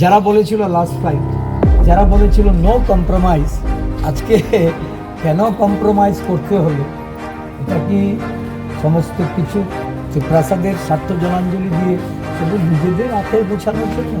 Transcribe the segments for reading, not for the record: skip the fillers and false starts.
যারা বলেছিল last fight, যারা বলেছিল নো কম্প্রোমাইজ, আজকে কেন কম্প্রোমাইজ করতে হলো? এটা কি সমস্ত কিছু প্রাসাদের স্বার্থ জলাঞ্জলি দিয়ে শুধু নিজেদের আখের গোছানোর জন্য?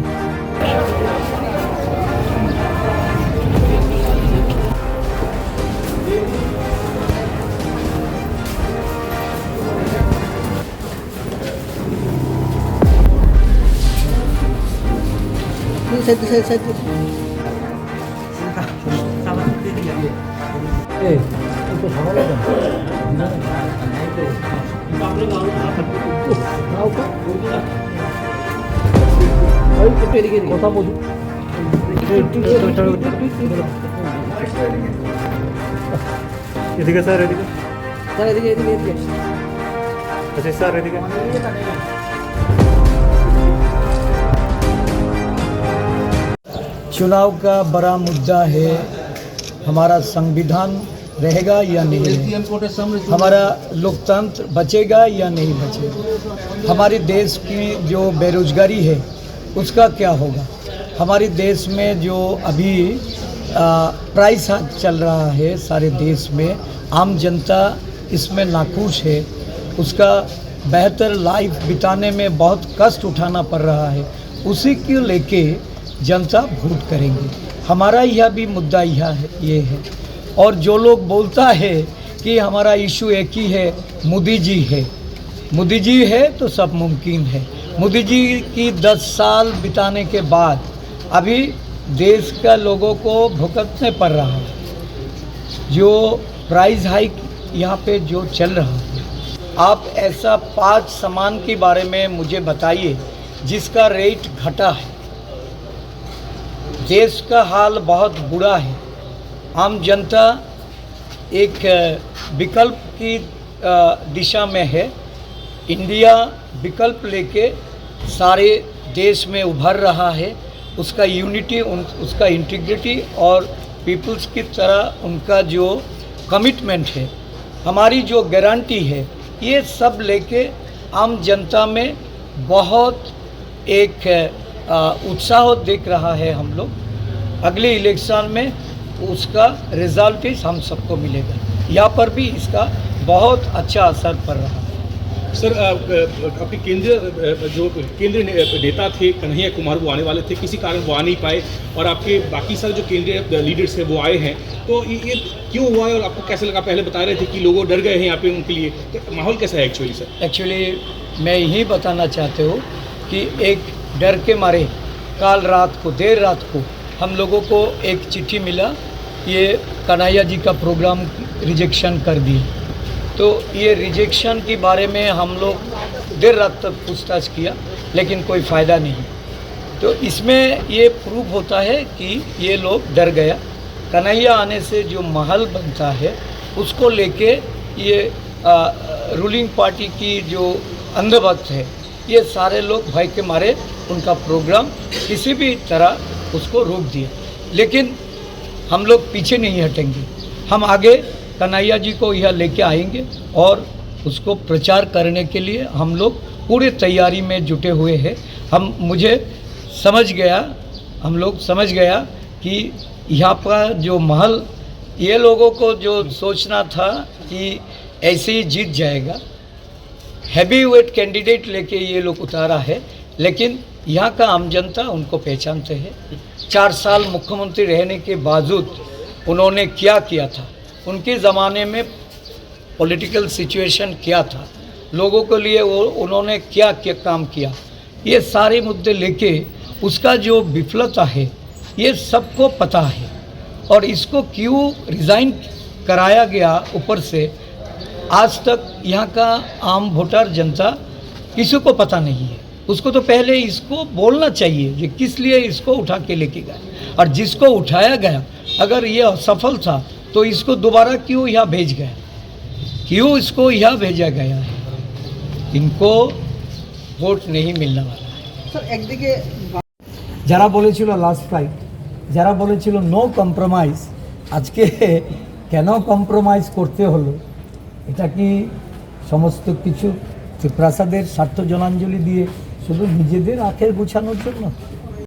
কথা বলুন। এদিকে স্যার, এদিকে স্যার, এদিকে এদিকে এদিকে। আচ্ছা স্যার, এদিকে चुनाव का बड़ा मुद्दा है, हमारा संविधान रहेगा या नहीं, हमारा लोकतंत्र बचेगा या नहीं बचेगा, हमारे देश की जो बेरोजगारी है उसका क्या होगा, हमारे देश में जो अभी प्राइस चल रहा है सारे देश में, आम जनता इसमें नाखुश है, उसका बेहतर लाइफ बिताने में बहुत कष्ट उठाना पड़ रहा है, उसी को लेके जनता वोट करेंगे। हमारा यह भी मुद्दा ये है। और जो लोग बोलता है कि हमारा इशू एक ही है, मोदी जी है, मोदी जी है तो सब मुमकिन है। मोदी जी की 10 साल बिताने के बाद अभी देश का लोगों को भुगतने पड़ रहा है। जो प्राइस हाइक यहाँ पे जो चल रहा है, आप ऐसा 5 सामान के बारे में मुझे बताइए जिसका रेट घटा है। देश का हाल बहुत बुरा है। आम जनता एक विकल्प की दिशा में है। इंडिया विकल्प लेके सारे देश में उभर रहा है। उसका यूनिटी, उसका इंटीग्रिटी और पीपल्स की तरह उनका जो कमिटमेंट है, हमारी जो गारंटी है, ये सब लेके आम जनता में बहुत एक उत्साह देख रहा है। हम लोग अगले इलेक्शन में उसका रिजल्ट ही हम सबको मिलेगा। यहाँ पर भी इसका बहुत अच्छा असर पड़ रहा है। सर, अपने केंद्रीय नेता थे कन्हैया कुमार, वो आने वाले थे, किसी कारण वो आ नहीं पाए, और आपके बाकी सारे जो केंद्रीय लीडर्स हैं वो आए हैं, तो ये क्यों हुआ है और आपको कैसे लगा? पहले बता रहे थे कि लोग डर गए हैं यहाँ पे उनके लिए, तो माहौल कैसा है एक्चुअली सर? एक्चुअली मैं यही बताना चाहते हूँ कि एक डर के मारे काल रात को, देर रात को हम लोगों को एक चिट्ठी मिला, ये कन्हैया जी का प्रोग्राम रिजेक्शन कर दिया। तो ये रिजेक्शन के बारे में हम लोग देर रात तक पूछताछ किया, लेकिन कोई फ़ायदा नहीं। तो इसमें ये प्रूव होता है कि ये लोग डर गया। कन्हैया आने से जो माहौल बनता है उसको लेके ये रूलिंग पार्टी की जो अंधभक्त है, ये सारे लोग भय के मारे उनका प्रोग्राम किसी भी तरह उसको रोक दिया। लेकिन हम लोग पीछे नहीं हटेंगे, हम आगे कन्हैया जी को यह लेके आएंगे और उसको प्रचार करने के लिए हम लोग पूरे तैयारी में जुटे हुए हैं। हम लोग समझ गया कि यहाँ पर जो महल, ये लोगों को जो सोचना था कि ऐसे ही जीत जाएगा, हैवी वेट कैंडिडेट लेके ये लोग उतारा है, लेकिन यहाँ का आम जनता उनको पहचानते हैं। 4 साल मुख्यमंत्री रहने के बावजूद उन्होंने क्या किया था, उनके ज़माने में पॉलिटिकल सिचुएशन क्या था, लोगों के लिए वो उन्होंने क्या क्या काम किया, ये सारे मुद्दे लेके उसका जो विफलता है ये सबको पता है। और इसको क्यों रिज़ाइन कराया गया ऊपर से, आज तक यहाँ का आम वोटर जनता किसी को पता नहीं है। उसको तो पहले इसको बोलना चाहिए कि किस लिए इसको उठा के लेके गए, और जिसको उठाया गया अगर ये असफल था तो इसको दोबारा क्यों यहाँ भेज गया, क्यों इसको यहाँ भेजा गया है? इनको वोट नहीं मिलने वाला है। सर, একদিকে যারা বলেছিল লাস্ট ফাইট, যারা বলেছিল নো কম্প্রোমাইজ, আজকে কেন কম্প্রোমাইজ করতে হলো? এটা কি সমস্ত কিছু প্রাসাদের স্বার্থ জলাঞ্জলি দিয়ে শুধু নিজেদের আখের গোছানোর জন্য?